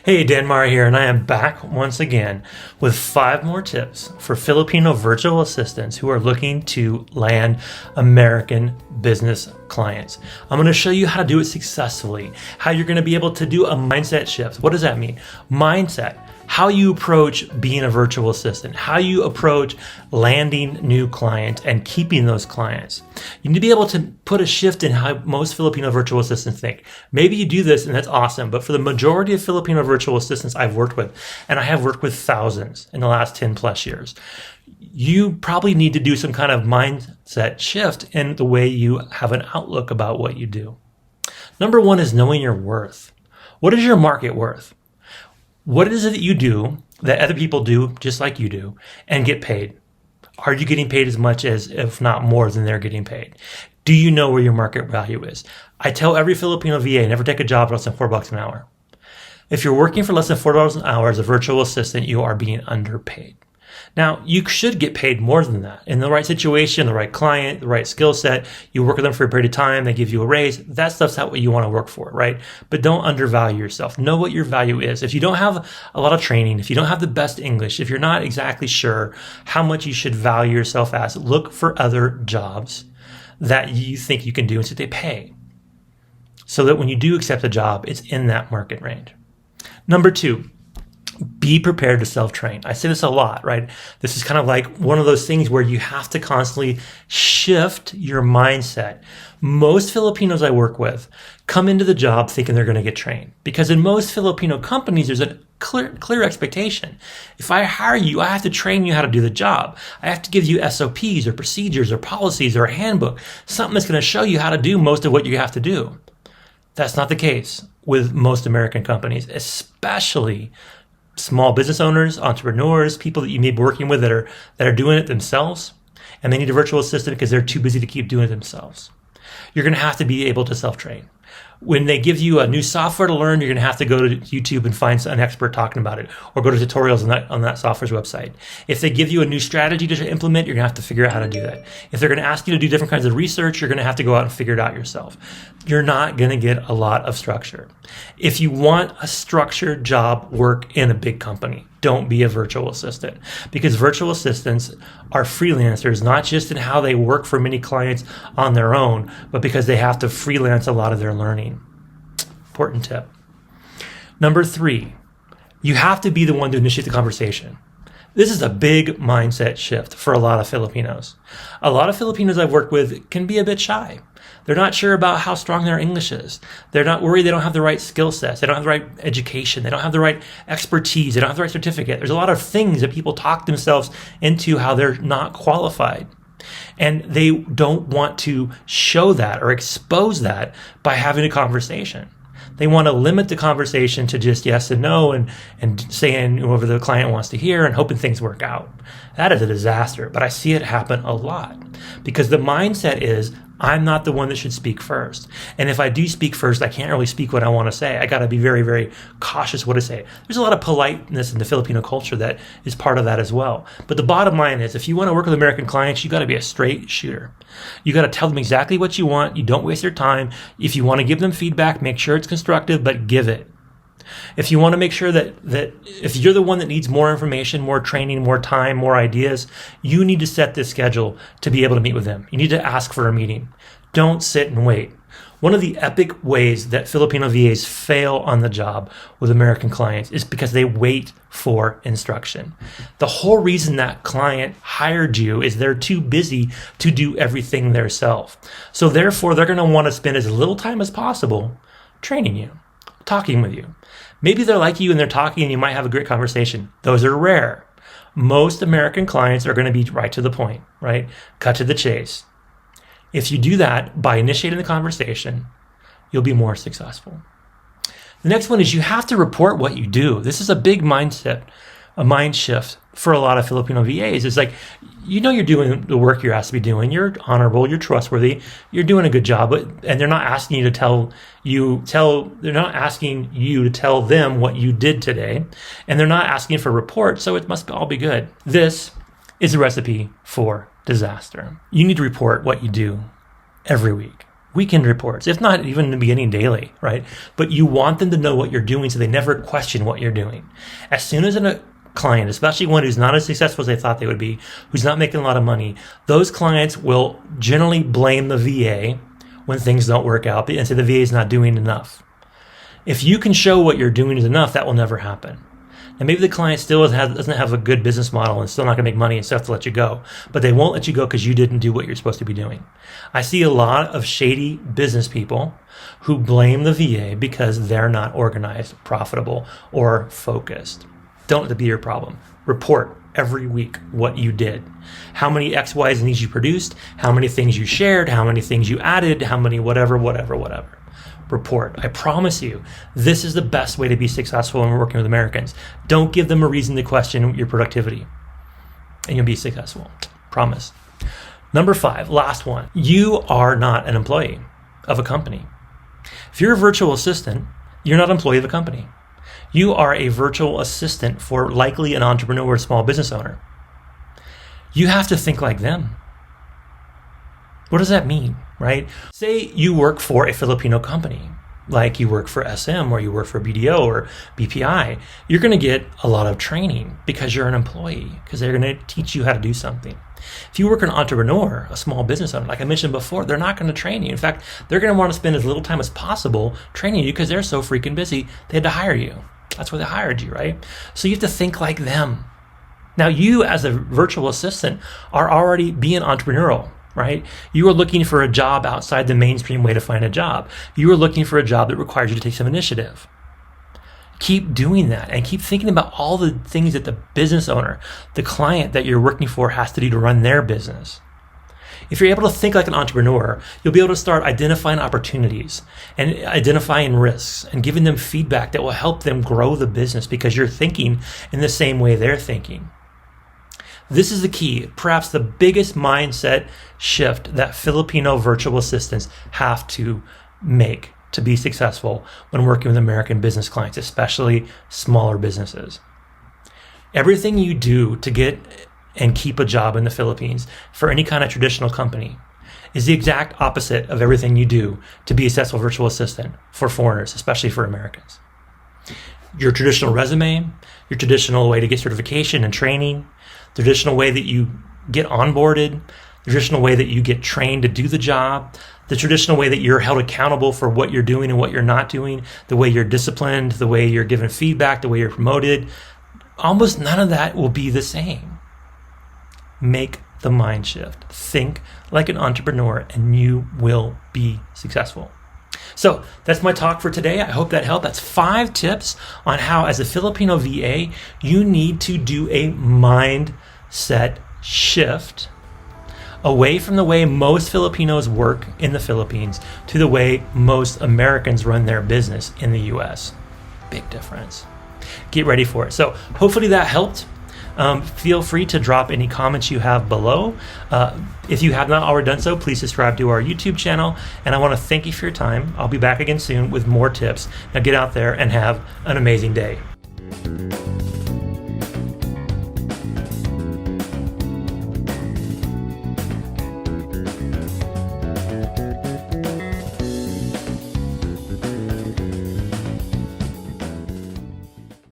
Hey, Dan Meyer here, and I am back once again with 5 more tips for Filipino virtual assistants who are looking to land American business clients. I'm going to show you how to do it successfully, how you're going to be able to do a mindset shift. What does that mean? Mindset. How you approach being a virtual assistant, how you approach landing new clients and keeping those clients. You need to be able to put a shift in how most Filipino virtual assistants think. Maybe you do this and that's awesome, but for the majority of Filipino virtual assistants I've worked with, and I have worked with thousands in the last 10 plus years, you probably need to do some kind of mindset shift in the way you have an outlook about what you do. Number 1 is knowing your worth. What is your market worth? What is it that you do that other people do just like you do and get paid? Are you getting paid as much as, if not more than they're getting paid? Do you know where your market value is? I tell every Filipino VA, never take a job for less than $4 an hour. If you're working for less than $4 an hour as a virtual assistant, you are being underpaid. Now, you should get paid more than that. In the right situation, the right client, the right skill set, you work with them for a period of time, they give you a raise. That stuff's not what you want to work for, right? But don't undervalue yourself. Know what your value is. If you don't have a lot of training, if you don't have the best English, if you're not exactly sure how much you should value yourself as, look for other jobs that you think you can do and so they pay. So that when you do accept a job, it's in that market range. Number 2. Be prepared to self-train. I say this a lot, right? This is kind of like one of those things where you have to constantly shift your mindset. Most Filipinos I work with come into the job thinking they're going to get trained because in most Filipino companies, there's a clear expectation. If I hire you, I have to train you how to do the job. I have to give you SOPs or procedures or policies or a handbook, something that's going to show you how to do most of what you have to do. That's not the case with most American companies, especially small business owners, entrepreneurs, people that you may be working with that are doing it themselves, and they need a virtual assistant because they're too busy to keep doing it themselves. You're going to have to be able to self-train. When they give you a new software to learn, you're going to have to go to YouTube and find an expert talking about it, or go to tutorials on that software's website. If they give you a new strategy to implement, you're going to have to figure out how to do that. If they're going to ask you to do different kinds of research, you're going to have to go out and figure it out yourself. You're not going to get a lot of structure. If you want a structured job work in a big company, don't be a virtual assistant, because virtual assistants are freelancers, not just in how they work for many clients on their own, but because they have to freelance a lot of their learning. Important tip. Number 3, you have to be the one to initiate the conversation. This is a big mindset shift for a lot of Filipinos. A lot of Filipinos I've worked with can be a bit shy. They're not sure about how strong their English is. They're not worried they don't have the right skill sets. They don't have the right education. They don't have the right expertise. They don't have the right certificate. There's a lot of things that people talk themselves into how they're not qualified. And they don't want to show that or expose that by having a conversation. They want to limit the conversation to just yes and no and saying whatever the client wants to hear and hoping things work out. That is a disaster, but I see it happen a lot because the mindset is I'm not the one that should speak first. And if I do speak first, I can't really speak what I want to say. I got to be very, very cautious what I say. There's a lot of politeness in the Filipino culture that is part of that as well. But the bottom line is if you want to work with American clients, you got to be a straight shooter. You got to tell them exactly what you want. You don't waste their time. If you want to give them feedback, make sure it's constructive, but give it. If you want to make sure that if you're the one that needs more information, more training, more time, more ideas, you need to set this schedule to be able to meet with them. You need to ask for a meeting. Don't sit and wait. One of the epic ways that Filipino VAs fail on the job with American clients is because they wait for instruction. The whole reason that client hired you is they're too busy to do everything themselves. So therefore, they're going to want to spend as little time as possible training you, talking with you. Maybe they're like you and they're talking and you might have a great conversation. Those are rare. Most American clients are going to be right to the point, right? Cut to the chase. If you do that by initiating the conversation, you'll be more successful. The next one is you have to report what you do. This is a big mindset, a mind shift for a lot of Filipino VAs. It's like, you know, you're doing the work you're asked to be doing. You're honorable. You're trustworthy. You're doing a good job. And they're not asking you to they're not asking you to tell them what you did today. And they're not asking for a report. So it must all be good. This is a recipe for disaster. You need to report what you do every week. weekend reports, if not even in the beginning daily, right? But you want them to know what you're doing so they never question what you're doing. As soon as a client, especially one who's not as successful as they thought they would be, who's not making a lot of money, those clients will generally blame the VA when things don't work out and say the VA is not doing enough. If you can show what you're doing is enough, that will never happen. And maybe the client still doesn't have a good business model and still not going to make money and still have to let you go. But they won't let you go because you didn't do what you're supposed to be doing. I see a lot of shady business people who blame the VA because they're not organized, profitable, or focused. Don't let it be your problem. Report every week what you did. How many X, Y's, and Z's you produced, how many things you shared, how many things you added, how many whatever. Report. I promise you, this is the best way to be successful when we're working with Americans. Don't give them a reason to question your productivity, and you'll be successful. Promise. Number 5, last one. You are not an employee of a company. If you're a virtual assistant, you're not an employee of a company. You are a virtual assistant for likely an entrepreneur or small business owner. You have to think like them. What does that mean, right? Say you work for a Filipino company, like you work for SM or you work for BDO or BPI. You're going to get a lot of training because you're an employee, because they're going to teach you how to do something. If you work an entrepreneur, a small business owner, like I mentioned before, they're not going to train you. In fact, they're going to want to spend as little time as possible training you because they're so freaking busy, they had to hire you. That's why they hired you, right? So you have to think like them. Now, you as a virtual assistant are already being entrepreneurial, right? You are looking for a job outside the mainstream way to find a job. You are looking for a job that requires you to take some initiative. Keep doing that and keep thinking about all the things that the business owner, the client that you're working for has to do to run their business. If you're able to think like an entrepreneur, you'll be able to start identifying opportunities and identifying risks and giving them feedback that will help them grow the business because you're thinking in the same way they're thinking. This is the key, perhaps the biggest mindset shift that Filipino virtual assistants have to make to be successful when working with American business clients, especially smaller businesses. Everything you do to get and keep a job in the Philippines for any kind of traditional company is the exact opposite of everything you do to be a successful virtual assistant for foreigners, especially for Americans. Your traditional resume, your traditional way to get certification and training, the traditional way that you get onboarded, the traditional way that you get trained to do the job, the traditional way that you're held accountable for what you're doing and what you're not doing, the way you're disciplined, the way you're given feedback, the way you're promoted, almost none of that will be the same. Make the mind shift. Think like an entrepreneur and you will be successful. So that's my talk for today. I hope that helped. That's 5 tips on how, as a Filipino VA, you need to do a mindset shift away from the way most Filipinos work in the Philippines to the way most Americans run their business in the US. Big difference. Get ready for it. So hopefully that helped. Feel free to drop any comments you have below. If you have not already done so, please subscribe to our YouTube channel. And I want to thank you for your time. I'll be back again soon with more tips. Now get out there and have an amazing day.